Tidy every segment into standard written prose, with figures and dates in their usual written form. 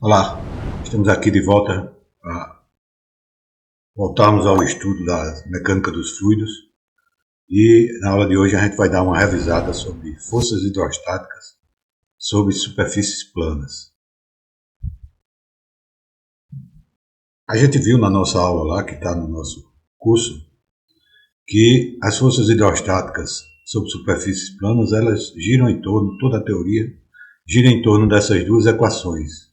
Olá, estamos aqui de volta para voltarmos ao estudo da mecânica dos fluidos e na aula de hoje a gente vai dar uma revisada sobre forças hidrostáticas sobre superfícies planas. A gente viu na nossa aula lá, que está no nosso curso, que as forças hidrostáticas sobre superfícies planas, elas giram em torno, toda a teoria gira em torno dessas duas equações.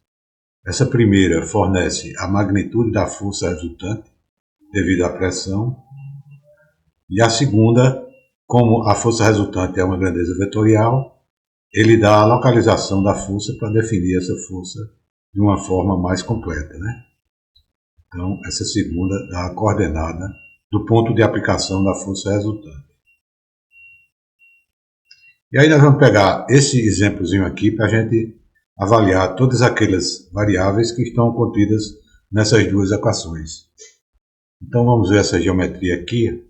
Essa primeira fornece a magnitude da força resultante devido à pressão, e a segunda, como a força resultante é uma grandeza vetorial, ele dá a localização da força para definir essa força de uma forma mais completa, né? Então, essa segunda dá a coordenada do ponto de aplicação da força resultante. E aí nós vamos pegar esse exemplozinho aqui para a gente avaliar todas aquelas variáveis que estão contidas nessas duas equações. Então vamos ver essa geometria aqui.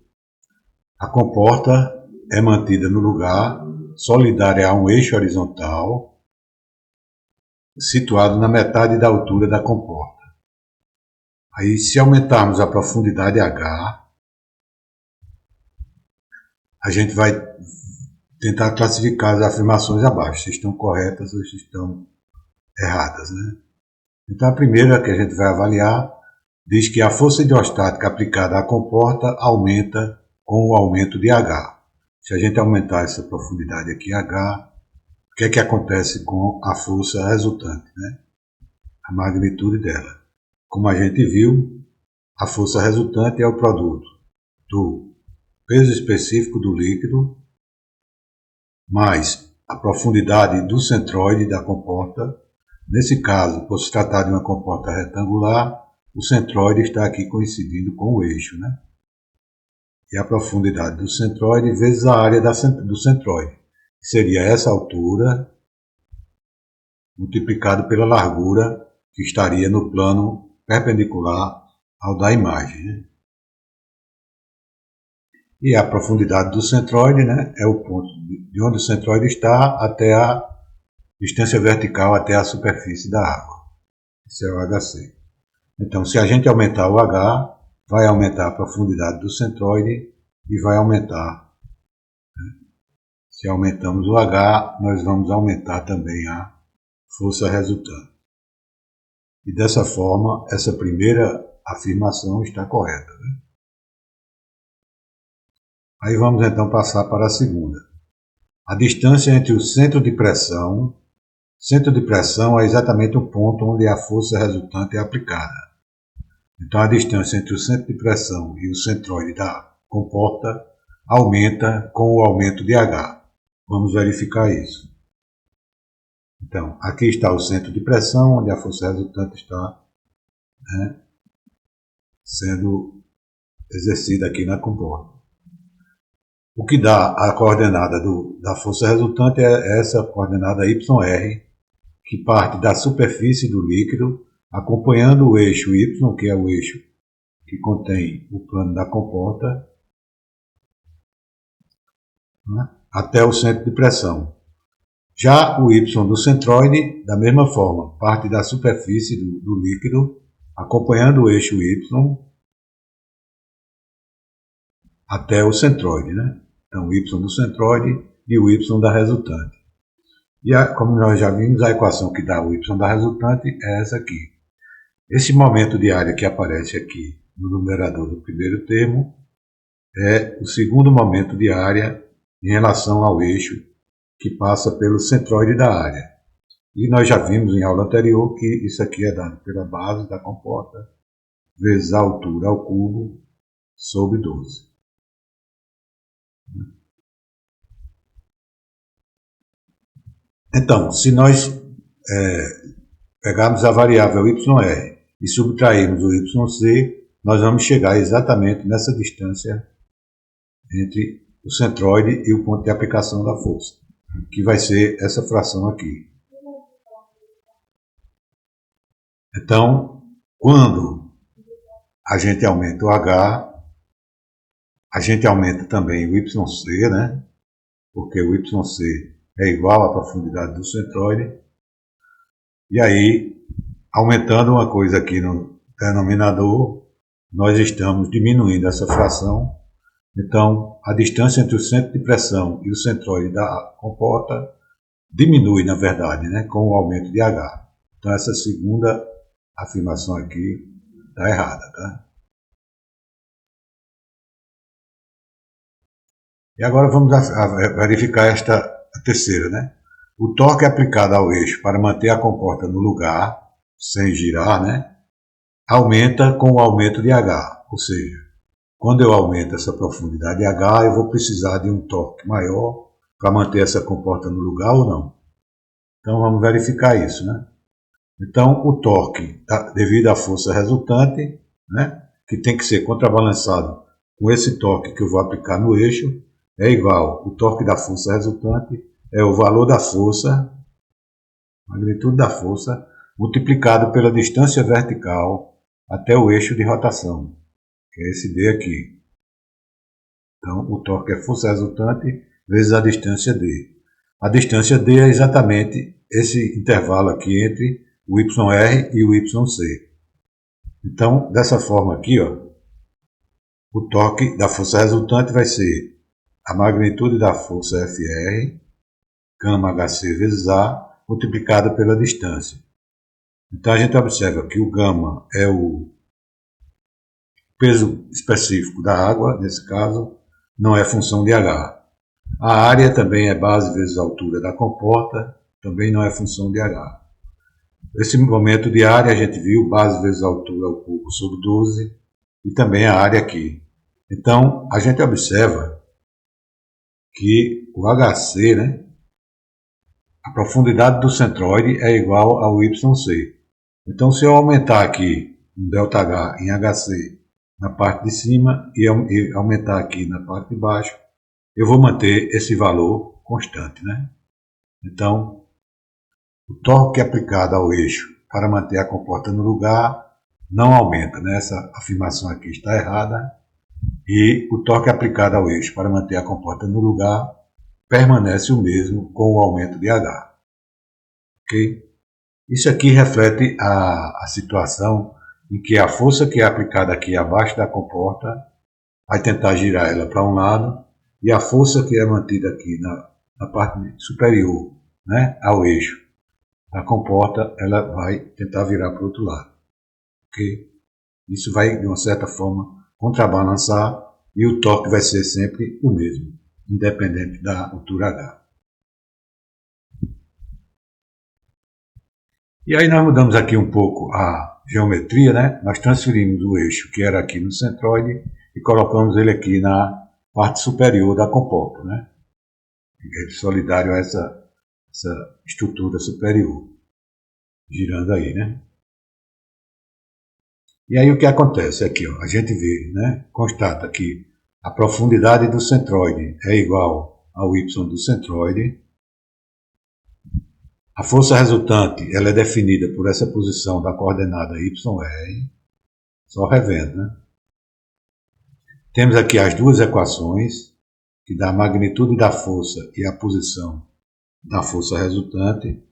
A comporta é mantida no lugar, solidária a um eixo horizontal, situado na metade da altura da comporta. Aí, se aumentarmos a profundidade H, a gente vai tentar classificar as afirmações abaixo, se estão corretas ou se estão erradas, né? Então a primeira que a gente vai avaliar diz que a força hidrostática aplicada à comporta aumenta com o aumento de H. Se a gente aumentar essa profundidade aqui, H, o que é que acontece com a força resultante, né? A magnitude dela. Como a gente viu, a força resultante é o produto do peso específico do líquido mais a profundidade do centroide da comporta. Nesse caso, por se tratar de uma comporta retangular, o centroide está aqui coincidindo com o eixo, né? E a profundidade do centroide vezes a área do centroide, que seria essa altura multiplicado pela largura que estaria no plano perpendicular ao da imagem, né? E a profundidade do centroide, né, é o ponto de onde o centroide está até a distância vertical até a superfície da água. Esse é o HC. Então, se a gente aumentar o H, vai aumentar a profundidade do centroide e vai aumentar. Né? Se aumentamos o H, nós vamos aumentar também a força resultante. E dessa forma, essa primeira afirmação está correta, né? Aí vamos então passar para a segunda. A distância entre o centro de pressão é exatamente o ponto onde a força resultante é aplicada. Então a distância entre o centro de pressão e o centroide da comporta aumenta com o aumento de H. Vamos verificar isso. Então, aqui está o centro de pressão, onde a força resultante está, né, sendo exercida aqui na comporta. O que dá a coordenada da força resultante é essa coordenada YR, que parte da superfície do líquido, acompanhando o eixo Y, que é o eixo que contém o plano da comporta, né, até o centro de pressão. Já o Y do centroide, da mesma forma, parte da superfície do líquido, acompanhando o eixo Y até o centroide, né? Então, o Y do centroide e o Y da resultante. E como nós já vimos, a equação que dá o Y da resultante é essa aqui. Esse momento de área que aparece aqui no numerador do primeiro termo é o segundo momento de área em relação ao eixo que passa pelo centroide da área. E nós já vimos em aula anterior que isso aqui é dado pela base da comporta vezes a altura ao cubo sobre 12. Então, se nós pegarmos a variável YR e subtrairmos o YC, nós vamos chegar exatamente nessa distância entre o centroide e o ponto de aplicação da força, que vai ser essa fração aqui. Então, quando a gente aumenta o H, a gente aumenta também o YC, né? Porque o YC é igual à profundidade do centroide. E aí aumentando uma coisa aqui no denominador, nós estamos diminuindo essa fração. Então, a distância entre o centro de pressão e o centroide da comporta diminui, na verdade, né, com o aumento de H. Então, essa segunda afirmação aqui está errada, tá? E agora vamos verificar a terceira, né? O torque aplicado ao eixo para manter a comporta no lugar, sem girar, né, aumenta com o aumento de H. Ou seja, quando eu aumento essa profundidade de H, eu vou precisar de um torque maior para manter essa comporta no lugar ou não. Então vamos verificar isso, né? Então o torque, devido à força resultante, né, que tem que ser contrabalançado com esse torque que eu vou aplicar no eixo, é igual, o torque da força resultante é o valor da força, magnitude da força, multiplicado pela distância vertical até o eixo de rotação, que é esse D aqui. Então o torque é força resultante vezes a distância D. A distância D é exatamente esse intervalo aqui entre o YR e o YC. Então, dessa forma aqui, ó, o torque da força resultante vai ser a magnitude da força FR, gama HC vezes A, multiplicada pela distância. Então, a gente observa que o gama é o peso específico da água, nesse caso, não é função de H. A área também é base vezes a altura da comporta, também não é função de H. Esse momento de área a gente viu, base vezes a altura ao cubo sobre 12, e também a área aqui. Então, a gente observa que o HC, né, a profundidade do centroide é igual ao YC. Então, se eu aumentar aqui um ΔH em HC na parte de cima e aumentar aqui na parte de baixo, eu vou manter esse valor constante, né? Então, o torque aplicado ao eixo para manter a comporta no lugar não aumenta, né? Essa afirmação aqui está errada. E o torque aplicado ao eixo para manter a comporta no lugar permanece o mesmo com o aumento de H. Ok? Isso aqui reflete a situação em que a força que é aplicada aqui abaixo da comporta vai tentar girar ela para um lado e a força que é mantida aqui na parte superior, né, ao eixo da comporta, ela vai tentar virar para o outro lado. Ok? Isso vai, de uma certa forma, contrabalançar e o torque vai ser sempre o mesmo, independente da altura H. E aí nós mudamos aqui um pouco a geometria, né? Nós transferimos o eixo que era aqui no centroide e colocamos ele aqui na parte superior da comporta, né? Ele solidário a essa estrutura superior, girando aí, né? E aí o que acontece aqui, ó, a gente vê, né, constata que a profundidade do centroide é igual ao y do centroide. A força resultante ela é definida por essa posição da coordenada YR, só revendo, né? Temos aqui as duas equações, que dá a magnitude da força e a posição da força resultante.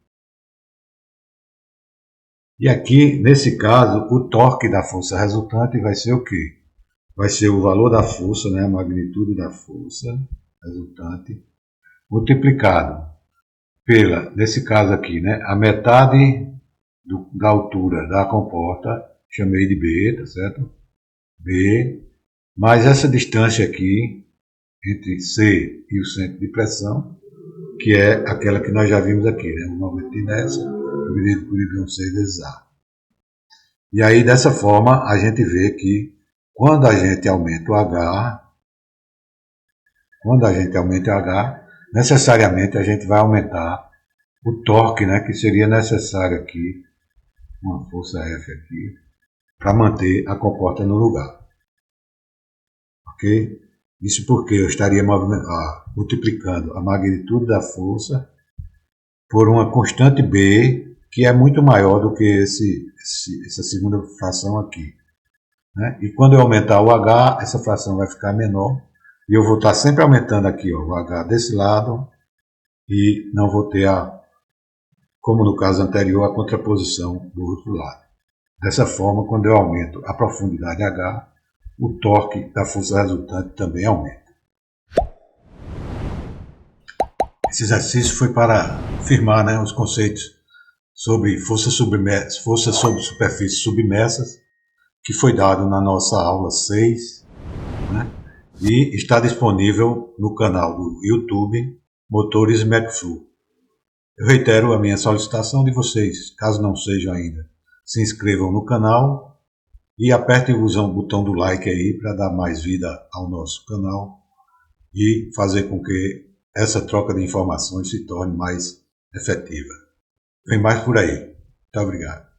E aqui, nesse caso, o torque da força resultante vai ser o quê? Vai ser o valor da força, né, a magnitude da força resultante, multiplicado pela, nesse caso aqui, né, a metade da altura da comporta, chamei de B, tá certo? B, mais essa distância aqui, entre C e o centro de pressão, que é aquela que nós já vimos aqui, né, o momento de inércia, dividido por Y6 vezes A. E aí, dessa forma, a gente vê que quando a gente aumenta o H, necessariamente a gente vai aumentar o torque, né, que seria necessário aqui, uma força F aqui, para manter a comporta no lugar. Ok? Isso porque eu estaria multiplicando a magnitude da força por uma constante B, que é muito maior do que essa segunda fração aqui, né? E quando eu aumentar o H, essa fração vai ficar menor, e eu vou estar sempre aumentando aqui, ó, o H desse lado, e não vou ter como no caso anterior a contraposição do outro lado. Dessa forma, quando eu aumento a profundidade H, o torque da força resultante também aumenta. Esse exercício foi para firmar, os conceitos sobre força sobre superfícies submersas, que foi dado na nossa aula 6, e está disponível no canal do YouTube Motores McFlu. Eu reitero a minha solicitação de vocês, caso não sejam ainda, se inscrevam no canal e apertem o botão do like aí para dar mais vida ao nosso canal e fazer com que essa troca de informações se torne mais efetiva. Vem mais por aí. Muito obrigado.